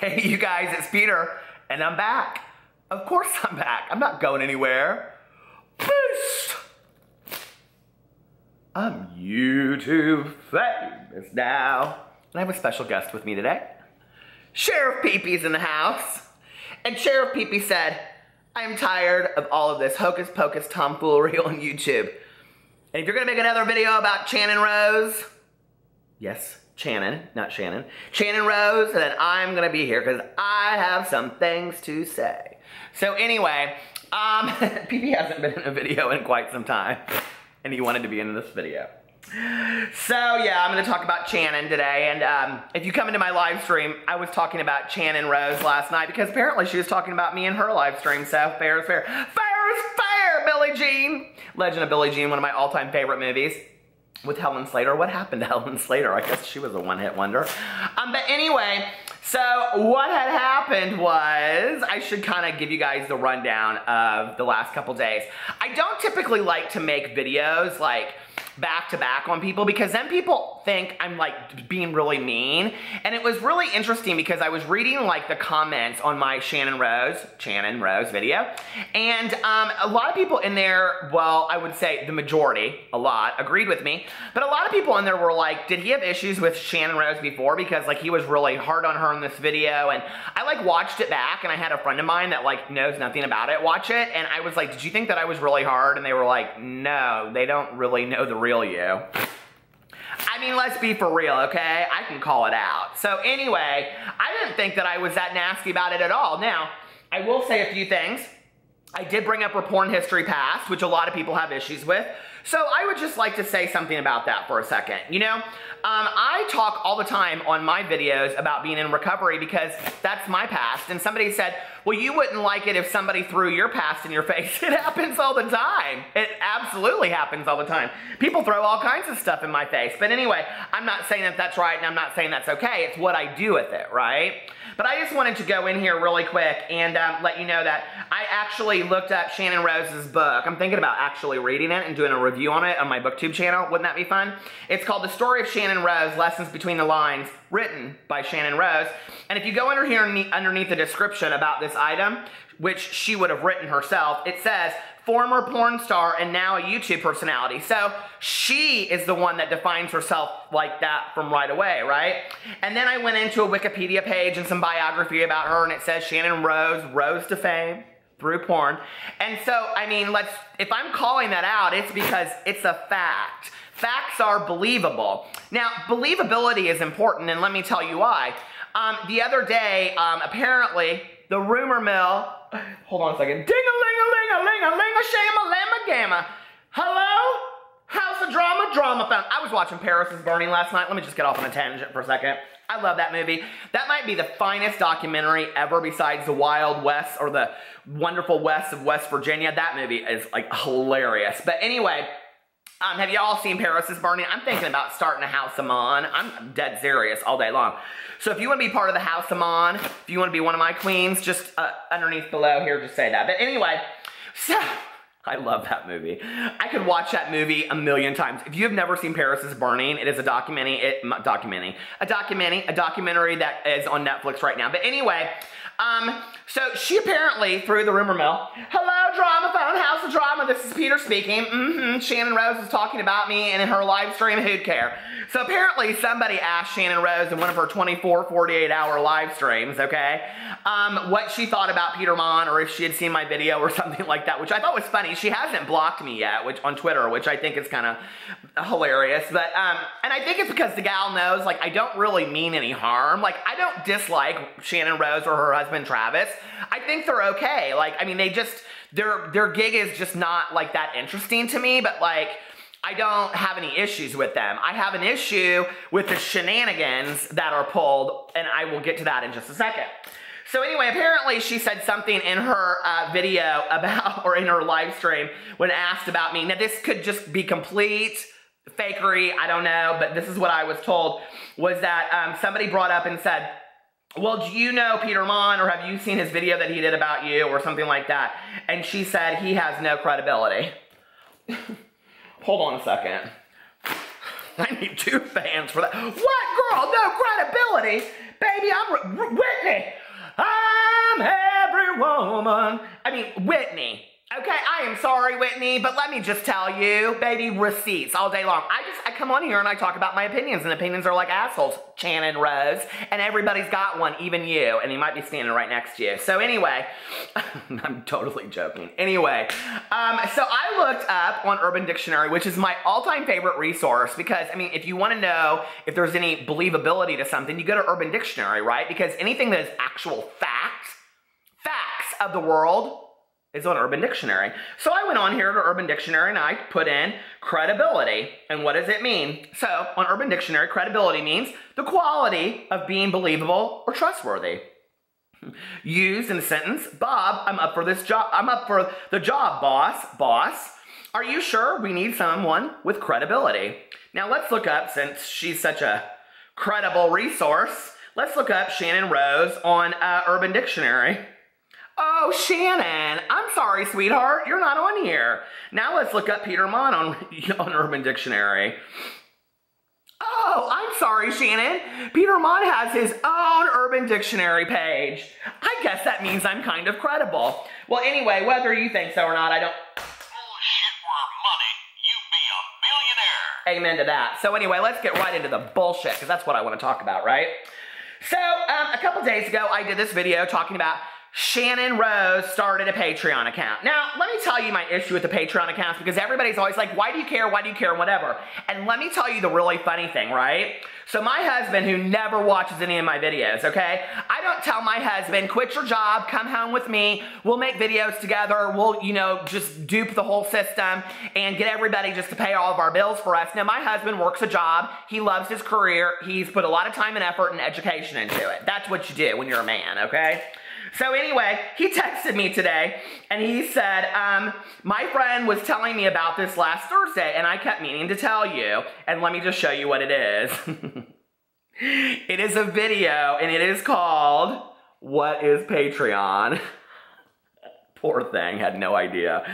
Hey, you guys, it's Peter, and I'm back. Of course I'm back. I'm not going anywhere. Peace. I'm YouTube famous now. And I have a special guest with me today. Sheriff Pee-Pee's in the house. And Sheriff Pee-Pee said, I am tired of all of this hocus pocus tomfoolery on YouTube. And if you're gonna make another video about Channon Rose, yes, Channon, not Shannon, Channon Rose, then I'm gonna be here because I have some things to say. So anyway, Pee-Pee hasn't been in a video in quite some time, and he wanted to be in this video. So yeah, I'm gonna talk about Channon today, and if you come into my live stream, I was talking about Channon Rose last night because apparently she was talking about me in her live stream, so fair is fair. Fair is fair, Billie Jean! Legend of Billie Jean, one of my all-time favorite movies. With Helen Slater. What happened to Helen Slater? I guess she was a one-hit wonder. But anyway, so what had happened was, I should kind of give you guys the rundown of the last couple days. I don't typically like to make videos like back to back on people because then people think I'm like being really mean. And it was really interesting because I was reading like the comments on my Channon Rose video. And a lot of people in there, well, I would say the majority, a lot, agreed with me. But a lot of people in there were like, did he have issues with Channon Rose before? Because like he was really hard on her in this video. And I like watched it back and I had a friend of mine that like knows nothing about it watch it. And I was like, did you think that I was really hard? And they were like, no, they don't really know the real you. I mean, let's be for real, okay? I can call it out. So anyway, I didn't think that I was that nasty about it at all. Now, I will say a few things. I did bring up her porn history past, which a lot of people have issues with. So I would just like to say something about that for a second. You know, I talk all the time on my videos about being in recovery because that's my past. And somebody said, well, you wouldn't like it if somebody threw your past in your face. It happens all the time. It absolutely happens all the time. People throw all kinds of stuff in my face. But anyway, I'm not saying that that's right and I'm not saying that's okay. It's what I do with it, right? But I just wanted to go in here really quick and let you know that I actually looked up Channon Rose's book. I'm thinking about actually reading it and doing a review on it on my BookTube channel. Wouldn't that be fun? It's called The Story of Channon Rose, Lessons Between the Lines, written by Channon Rose. And if you go under here underneath the description about this item, which she would have written herself, it says, former porn star and now a YouTube personality. So she is the one that defines herself like that from right away, right? And then I went into a Wikipedia page and some biography about her and it says Channon Rose rose to fame through porn. And so, I mean, if I'm calling that out, it's because it's a fact. Facts are believable. Now, believability is important, and let me tell you why. The other day, apparently, the rumor mill, hold on a second, ding-a-ling-a-ling-a-ling-a-shama-lama-gamma. Hello? House of Drama, Drama Found. I was watching Paris is Burning last night. Let me just get off on a tangent for a second. I love that movie. That might be the finest documentary ever besides the Wild West or the Wonderful West of West Virginia. That movie is like hilarious. But anyway, have you all seen Paris is Burning? I'm thinking about starting a House of Monn. I'm dead serious all day long. So if you want to be part of the House of Monn, if you want to be one of my queens, just underneath below here, just say that. But anyway, so I love that movie. I could watch that movie a million times. If you have never seen Paris is Burning, it is a documentary that is on Netflix right now. But anyway, so she apparently, through the rumor mill, hello, Drama Found, House of Drama, this is Peter speaking. Channon Rose is talking about me and in her live stream, who'd care? So apparently somebody asked Channon Rose in one of her 24, 48-hour live streams, okay, what she thought about Peter Monn or if she had seen my video or something like that, which I thought was funny. She hasn't blocked me yet, on Twitter, which I think is kind of hilarious. But, and I think it's because the gal knows, like, I don't really mean any harm. Like, I don't dislike Channon Rose or her husband, Travis. I think they're okay. Like, I mean, they just, their gig is just not, like, that interesting to me, but, like, I don't have any issues with them. I have an issue with the shenanigans that are pulled, and I will get to that in just a second. So anyway, apparently she said something in her video about, or in her live stream, when asked about me. Now this could just be complete fakery, I don't know, but this is what I was told, was that somebody brought up and said, well, do you know Peter Monn, or have you seen his video that he did about you, or something like that? And she said, he has no credibility. Hold on a second. I need 2 fans for that. What, girl? No credibility? Baby, I'm Whitney. woman. I mean, Whitney. Okay, I am sorry, Whitney, but let me just tell you, baby, receipts all day long. I come on here and I talk about my opinions, and opinions are like assholes, Channon Rose, and everybody's got one, even you, and he might be standing right next to you. So anyway, I'm totally joking. Anyway, so I looked up on Urban Dictionary, which is my all-time favorite resource, because, I mean, if you want to know if there's any believability to something, you go to Urban Dictionary, right? Because anything that is actual facts of the world, is on Urban Dictionary. So I went on here to Urban Dictionary and I put in credibility. And what does it mean? So on Urban Dictionary, credibility means the quality of being believable or trustworthy. Used in a sentence, Bob, I'm up for this job. I'm up for the job, boss. Boss, are you sure we need someone with credibility? Now let's look up, since she's such a credible resource, let's look up Channon Rose on Urban Dictionary. Oh, Shannon, I'm sorry, sweetheart, you're not on here. Now let's look up Peter Monn on Urban Dictionary. Oh, I'm sorry, Shannon. Peter Monn has his own Urban Dictionary page. I guess that means I'm kind of credible. Well, anyway, whether you think so or not, I don't... Bullshit were money, you'd be a millionaire. Amen to that. So anyway, let's get right into the bullshit, because that's what I want to talk about, right? So, a couple days ago, I did this video talking about Channon Rose started a Patreon account. Now, let me tell you my issue with the Patreon accounts, because everybody's always like, why do you care, whatever. And let me tell you the really funny thing, right? So my husband, who never watches any of my videos, okay? I don't tell my husband, quit your job, come home with me, we'll make videos together, we'll, you know, just dupe the whole system and get everybody just to pay all of our bills for us. Now, my husband works a job, he loves his career, he's put a lot of time and effort and education into it. That's what you do when you're a man, okay? So anyway, he texted me today, and he said, my friend was telling me about this last Thursday, and I kept meaning to tell you, and let me just show you what it is. It is a video, and it is called, What is Patreon? Poor thing, had no idea.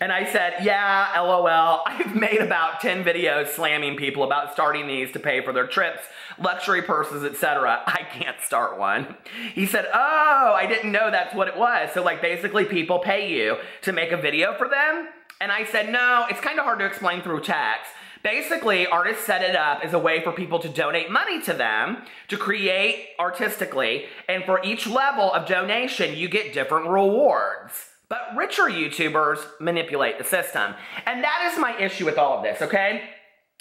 And I said, yeah, LOL, I've made about 10 videos slamming people about starting these to pay for their trips, luxury purses, etc. I can't start one. He said, oh, I didn't know that's what it was. So like basically people pay you to make a video for them? And I said, no, it's kind of hard to explain through text. Basically, artists set it up as a way for people to donate money to them to create artistically, and for each level of donation, you get different rewards. But richer YouTubers manipulate the system. And that is my issue with all of this, okay?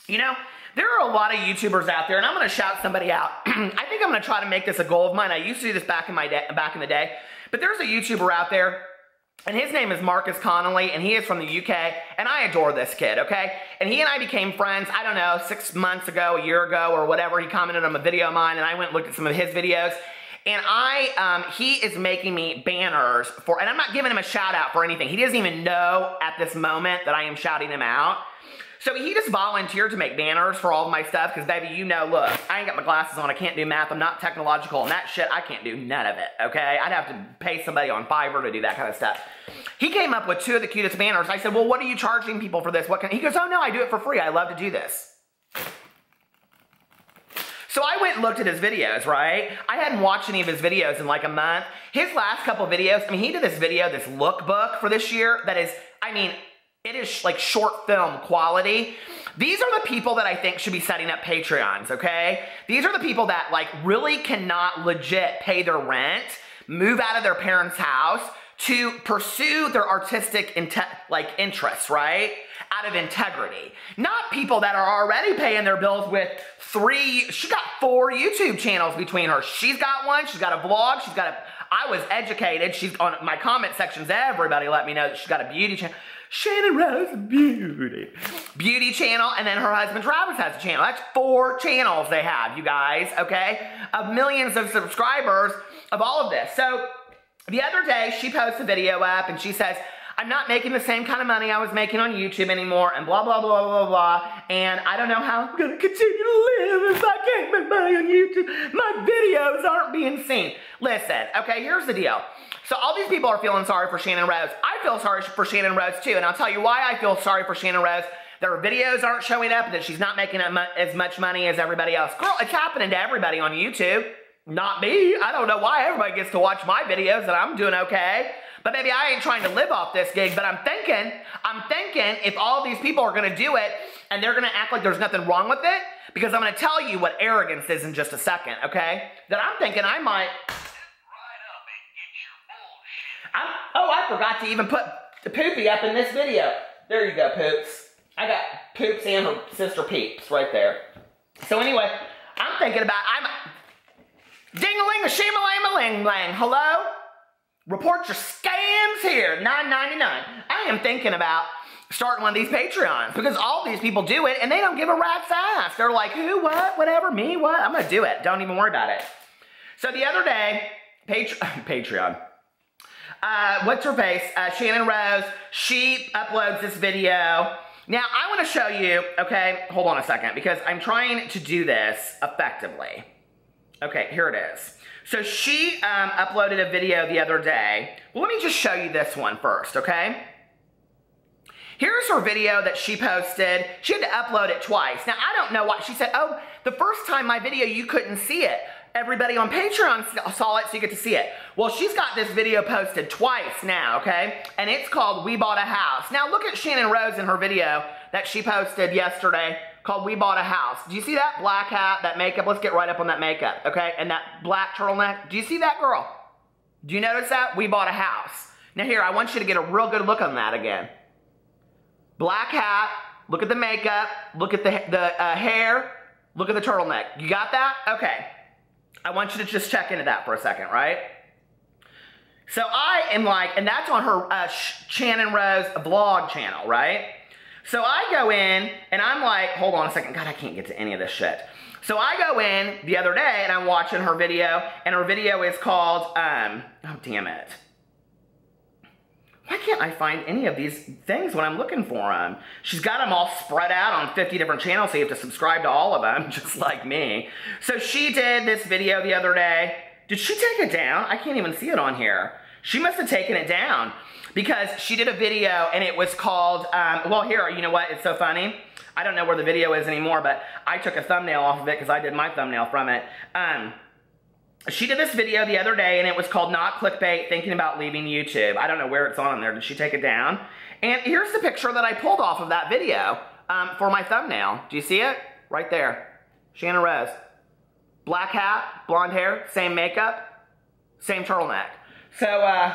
You know, there are a lot of YouTubers out there, and I'm going to shout somebody out. I think I'm going to try to make this a goal of mine. I used to do this back in the day, but there's a YouTuber out there, and his name is Marcus Connolly, and he is from the UK, and I adore this kid, okay? And he and I became friends, I don't know, 6 months ago, a year ago, or whatever. He commented on a video of mine, and I went and looked at some of his videos. And he is making me banners for, and I'm not giving him a shout out for anything. He doesn't even know at this moment that I am shouting him out. So he just volunteered to make banners for all of my stuff, because baby, you know, look, I ain't got my glasses on, I can't do math, I'm not technological, and that shit, I can't do none of it, okay? I'd have to pay somebody on Fiverr to do that kind of stuff. He came up with 2 of the cutest banners. I said, well, what are you charging people for this? He goes, oh no, I do it for free, I love to do this. So I went and looked at his videos, right? I hadn't watched any of his videos in like a month. His last couple videos, I mean, he did this video, this lookbook for this year that is, I mean, it is like short film quality. These are the people that I think should be setting up Patreons, okay? These are the people that like really cannot legit pay their rent, move out of their parents' house to pursue their artistic interests, right? Out of integrity. Not people that are already paying their bills with she got 4 YouTube channels between her. She's got one, she's got a vlog, I was educated, she's on my comment sections, everybody let me know that she's got a beauty channel. Channon Rose Beauty channel, and then her husband Travis has a channel. That's 4 channels they have, you guys, okay? Of millions of subscribers of all of this. So the other day, she posts a video up and she says, I'm not making the same kind of money I was making on YouTube anymore, and blah, blah, blah, blah, blah, and I don't know how I'm gonna continue to live if I can't make money on YouTube. My videos aren't being seen. Listen, okay, here's the deal. So all these people are feeling sorry for Channon Rose. I feel sorry for Channon Rose too, and I'll tell you why I feel sorry for Channon Rose. That her videos aren't showing up, and that she's not making as much money as everybody else. Girl, it's happening to everybody on YouTube. Not me. I don't know why everybody gets to watch my videos and I'm doing okay. But baby, I ain't trying to live off this gig, but I'm thinking if all these people are gonna do it and they're gonna act like there's nothing wrong with it, because I'm gonna tell you what arrogance is in just a second, okay? That I'm thinking I might... Oh, I forgot to even put the Poopy up in this video. There you go, Poops. I got Poops and her sister Peeps right there. So anyway, I'm thinking about, ding-a-ling-a-shame-a-lam-a-ling-lang. Hello? Report your scams here, $9.99. I am thinking about starting one of these Patreons because all these people do it and they don't give a rat's ass. They're like, who, what, whatever, me, what? I'm gonna do it. Don't even worry about it. So the other day, Patreon. What's her face? Channon Rose, she uploads this video. Now, I want to show you, okay, hold on a second, because I'm trying to do this effectively. Okay, here it is. So she uploaded a video the other day. Well, let me just show you this one first, okay? Here's her video that she posted. She had to upload it twice. Now, I don't know why. She said, oh, the first time my video, you couldn't see it. Everybody on Patreon saw it, so you get to see it. Well, she's got this video posted twice now, okay? And it's called We Bought a House. Now, look at Channon Rose in her video that she posted yesterday called We Bought a House. Do you see that black hat, that makeup? Let's get right up on that makeup, okay? And that black turtleneck. Do you see that, girl? Do you notice that? We bought a house. Now, here, I want you to get a real good look on that again. Black hat. Look at the makeup. Look at the hair. Look at the turtleneck. You got that? Okay. I want you to just check into that for a second, right? So I am like, and that's on her Channon Rose vlog channel, right? So I go in and I'm like, hold on a second. God, I can't get to any of this shit. So I go in the other day and I'm watching her video, and her video is called, oh damn it. Why can't I find any of these things when I'm looking for them? She's got them all spread out on 50 different channels, so you have to subscribe to all of them, just like me. So she did this video the other day. Did she take it down? I can't even see it on here. She must have taken it down because she did a video and it was called, well, here, you know what? It's so funny. I don't know where the video is anymore, but I took a thumbnail off of it because I did my thumbnail from it. She did this video the other day, and it was called Not Clickbait, Thinking About Leaving YouTube. I don't know where it's on there. Did she take it down? And here's the picture that I pulled off of that video for my thumbnail. Do you see it? Right there. Channon Rose. Black hat, blonde hair, same makeup, same turtleneck. So,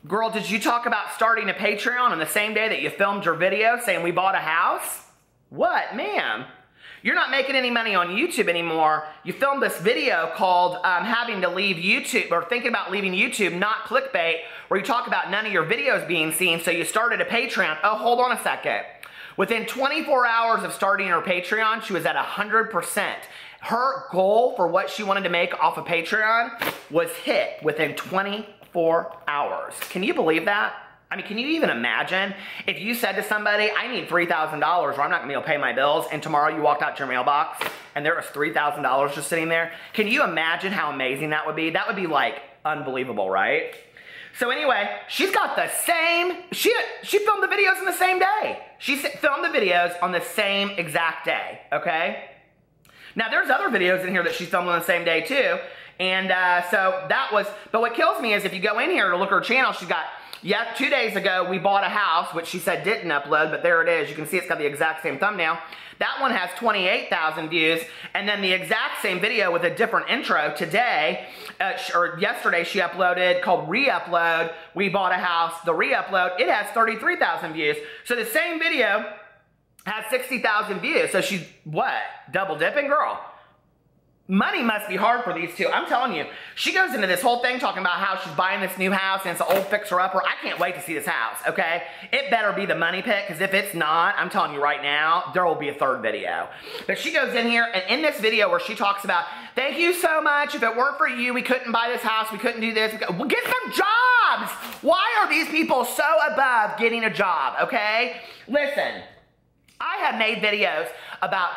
girl, did you talk about starting a Patreon on the same day that you filmed your video saying we bought a house? What, ma'am? You're not making any money on YouTube anymore. You filmed this video called having to leave YouTube, or thinking about leaving YouTube, not clickbait, where you talk about none of your videos being seen, so you started a Patreon. Oh, hold on a second. Within 24 hours of starting her Patreon, she was at 100%. Her goal for what she wanted to make off of Patreon was hit within 24 hours. Can you believe that? I mean, can you even imagine if you said to somebody, I need $3,000 or I'm not gonna be able to pay my bills, and tomorrow you walked out to your mailbox and there was $3,000 just sitting there? Can you imagine how amazing that would be? That would be like unbelievable, right? So anyway, she's got the same, she filmed the videos on the same day. She filmed the videos on the same exact day, okay? Now there's other videos in here that she filmed on the same day too. And so that was, but what kills me is if you go in here to look at her channel, she's got, yeah, 2 days ago, we bought a house, which she said didn't upload, but there it is. You can see it's got the exact same thumbnail. That one has 28,000 views, and then the exact same video with a different intro today, or yesterday she uploaded, called Re-Upload, We Bought a House, the Re-Upload, it has 33,000 views. So the same video has 60,000 views. So she's, what, double dipping, girl? Money must be hard for these two. I'm telling you, she goes into this whole thing talking about how she's buying this new house and it's an old fixer-upper. I can't wait to see this house, okay? It better be the money pit, because if it's not, I'm telling you right now, there will be a third video. But she goes in here, and in this video where she talks about, thank you so much. If it weren't for you, we couldn't buy this house. We couldn't do this. Well, get some jobs. Why are these people so above getting a job, okay? Listen, I have made videos about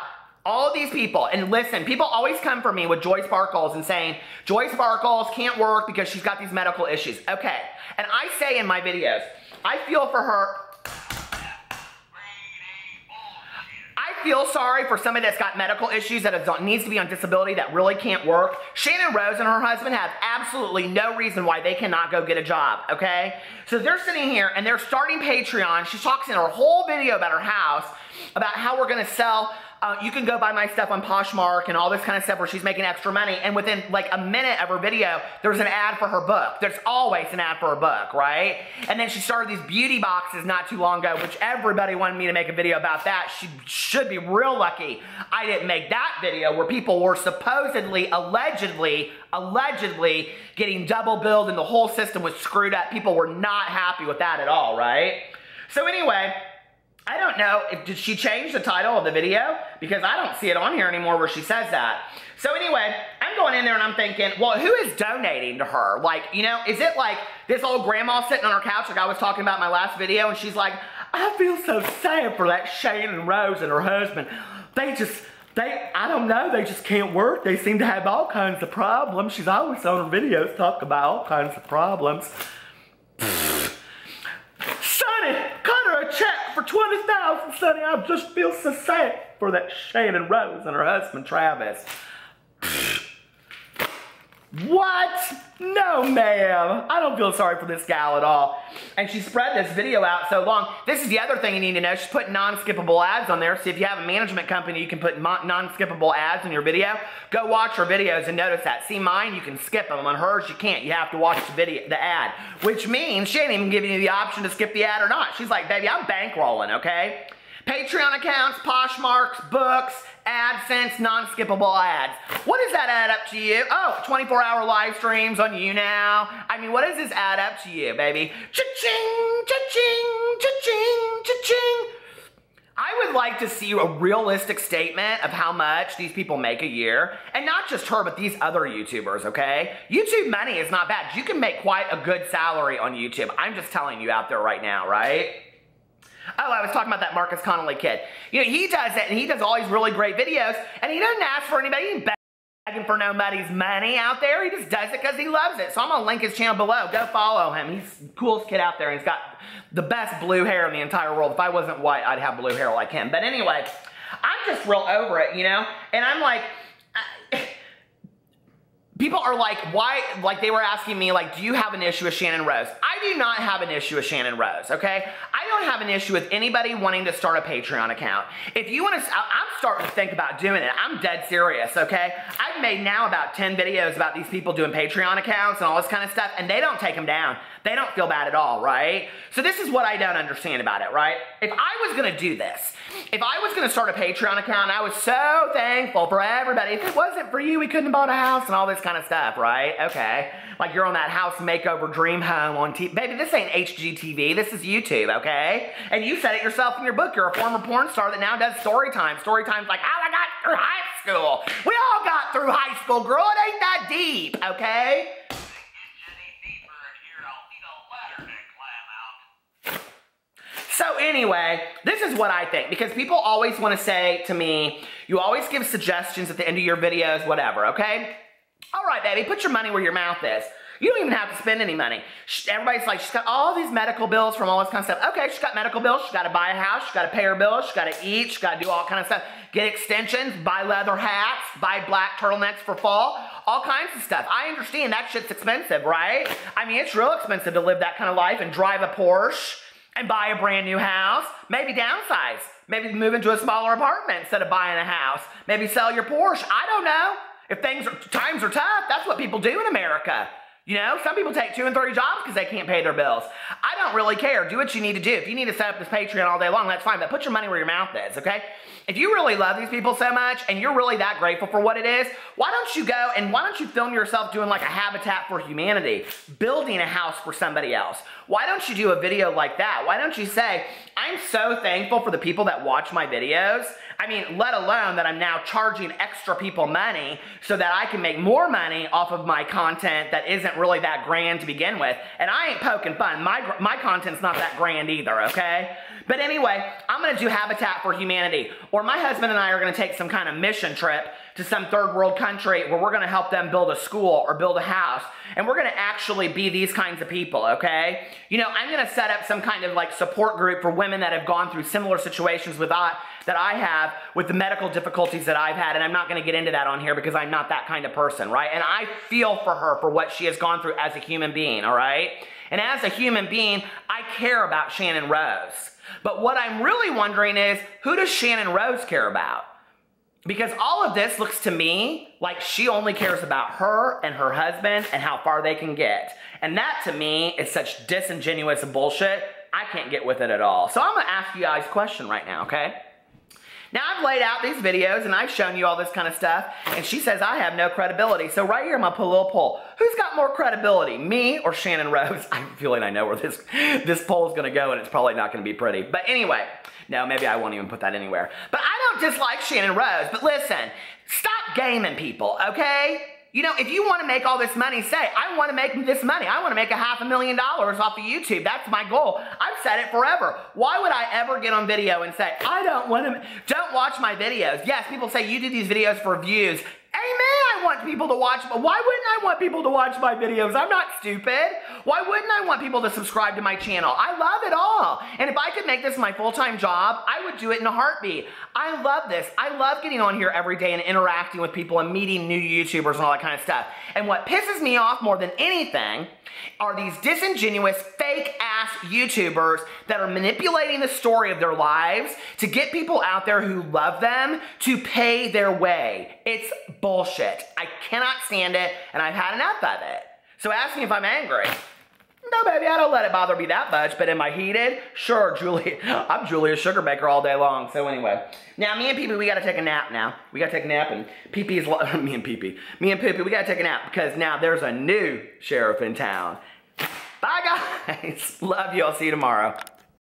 all of these people, and listen, people always come for me with Joy Sparkles and saying, Joy Sparkles can't work because she's got these medical issues. Okay, and I say in my videos, I feel for her feel sorry for somebody that's got medical issues that needs to be on disability that really can't work. Channon Rose and her husband have absolutely no reason why they cannot go get a job, okay? So they're sitting here and they're starting Patreon. She talks in her whole video about her house, about how we're gonna sell, you can go buy my stuff on Poshmark and all this kind of stuff where she's making extra money. And within like a minute of her video, there's an ad for her book. There's always an ad for her book, right? And then she started these beauty boxes not too long ago, which everybody wanted me to make a video about that. She should be real lucky I didn't make that video where people were supposedly, allegedly getting double billed and the whole system was screwed up. People were not happy with that at all, right? So anyway, I don't know, did she change the title of the video? Because I don't see it on here anymore where she says that. So anyway, I'm going in there and I'm thinking, well, who is donating to her? Like, you know, is it like this old grandma sitting on her couch like I was talking about in my last video and she's like, I feel so sad for that Channon Rose and her husband. I don't know, they just can't work. They seem to have all kinds of problems. She's always on her videos talking about all kinds of problems. Sonny, cut her a check for $20,000, Sonny. I just feel so sad for that Channon Rose and her husband, Travis. What? No, ma'am. I don't feel sorry for this gal at all. And she spread this video out so long. This is the other thing you need to know. She's putting non-skippable ads on there. So if you have a management company, you can put non-skippable ads in your video. Go watch her videos and notice that. See mine, you can skip them. On hers, you can't. You have to watch the ad. Which means she ain't even giving you the option to skip the ad or not. She's like, baby, I'm bankrolling, okay? Patreon accounts, Poshmarks, books, AdSense, non-skippable ads. What does that add up to you? Oh, 24-hour live streams on you now. I mean, what does this add up to you, baby? Cha-ching, cha-ching, cha-ching, cha-ching. I would like to see a realistic statement of how much these people make a year. And not just her, but these other YouTubers, okay? YouTube money is not bad. You can make quite a good salary on YouTube. I'm just telling you out there right now, right? Oh, I was talking about that Marcus Connolly kid. You know, he does it, and he does all these really great videos, and he doesn't ask for anybody. He ain't begging for nobody's money out there. He just does it because he loves it. So I'm going to link his channel below. Go follow him. He's the coolest kid out there, and he's got the best blue hair in the entire world. If I wasn't white, I'd have blue hair like him. But anyway, I'm just real over it, you know? And I'm like... People are like, why, like they were asking me, like, do you have an issue with Channon Rose? I do not have an issue with Channon Rose, okay? I don't have an issue with anybody wanting to start a Patreon account. If you want to, I'm starting to think about doing it. I'm dead serious, okay? I've made now about 10 videos about these people doing Patreon accounts and all this kind of stuff, and they don't take them down. They don't feel bad at all, right? So this is what I don't understand about it, right? If I was going to do this, if I was going to start a Patreon account, I was so thankful for everybody. If it wasn't for you, we couldn't have bought a house and all this kind of stuff, right? Okay. Like you're on that house makeover dream home on TV. Baby, this ain't HGTV. This is YouTube, okay? And you said it yourself in your book. You're a former porn star that now does story time. Story time's like how I got through high school. We all got through high school, girl. It ain't that deep, okay? So anyway, this is what I think, because people always want to say to me, you always give suggestions at the end of your videos, whatever, okay? All right, baby, put your money where your mouth is. You don't even have to spend any money. Everybody's like, she's got all these medical bills from all this kind of stuff. Okay, she's got medical bills. She's got to buy a house. She's got to pay her bills. She's got to eat. She's got to do all kind of stuff. Get extensions, buy leather hats, buy black turtlenecks for fall, all kinds of stuff. I understand that shit's expensive, right? I mean, it's real expensive to live that kind of life and drive a Porsche and buy a brand new house. Maybe downsize. Maybe move into a smaller apartment instead of buying a house. Maybe sell your Porsche. I don't know. If times are tough, that's what people do in America. You know, some people take 2 and 3 jobs because they can't pay their bills. I don't really care. Do what you need to do. If you need to set up this Patreon all day long, that's fine. But put your money where your mouth is, okay? If you really love these people so much and you're really that grateful for what it is, why don't you go and why don't you film yourself doing like a Habitat for Humanity, building a house for somebody else? Why don't you do a video like that? Why don't you say, I'm so thankful for the people that watch my videos. I mean, let alone that I'm now charging extra people money so that I can make more money off of my content that isn't really that grand to begin with. And I ain't poking fun. My content's not that grand either, okay? But anyway, I'm going to do Habitat for Humanity. Or my husband and I are going to take some kind of mission trip to some third world country where we're going to help them build a school or build a house. And we're going to actually be these kinds of people, okay? You know, I'm going to set up some kind of like support group for women that have gone through similar situations with that I have with the medical difficulties that I've had, and I'm not going to get into that on here because I'm not that kind of person, right? And I feel for her for what she has gone through as a human being, all right? And as a human being, I care about Channon Rose. But what I'm really wondering is, who does Channon Rose care about? Because all of this looks to me like she only cares about her and her husband and how far they can get. And that to me is such disingenuous bullshit, I can't get with it at all. So I'm gonna ask you guys a question right now, okay? Now I've laid out these videos and I've shown you all this kind of stuff, and she says I have no credibility. So right here I'm gonna put a little poll. Who's got more credibility, me or Channon Rose? I'm feeling I know where this poll is gonna go, and it's probably not gonna be pretty. But anyway, no, maybe I won't even put that anywhere. But I don't dislike Channon Rose, but listen, stop gaming people, okay? You know, if you want to make all this money, say, I want to make this money. I want to make $500,000 off of YouTube. That's my goal. I've said it forever. Why would I ever get on video and say, I don't want to, don't watch my videos? Yes, people say you do these videos for views. Amen, I want people to watch, but why wouldn't I want people to watch my videos? I'm not stupid. Why wouldn't I want people to subscribe to my channel? I love it all. And if I could make this my full-time job, I would do it in a heartbeat. I love this. I love getting on here every day and interacting with people and meeting new YouTubers and all that kind of stuff. And what pisses me off more than anything are these disingenuous, fake-ass YouTubers that are manipulating the story of their lives to get people out there who love them to pay their way. It's bullshit. I cannot stand it, and I've had enough of it. So ask me if I'm angry. No, baby, I don't let it bother me that much, but am I heated? Sure, Julie. I'm Julia Sugarbaker all day long. So anyway, now me and Pee-Pee, we got to take a nap now. We got to take a nap, and Pee-Pee is, me and Pee-Pee, we got to take a nap because now there's a new sheriff in town. Bye, guys. Love you. I'll see you tomorrow.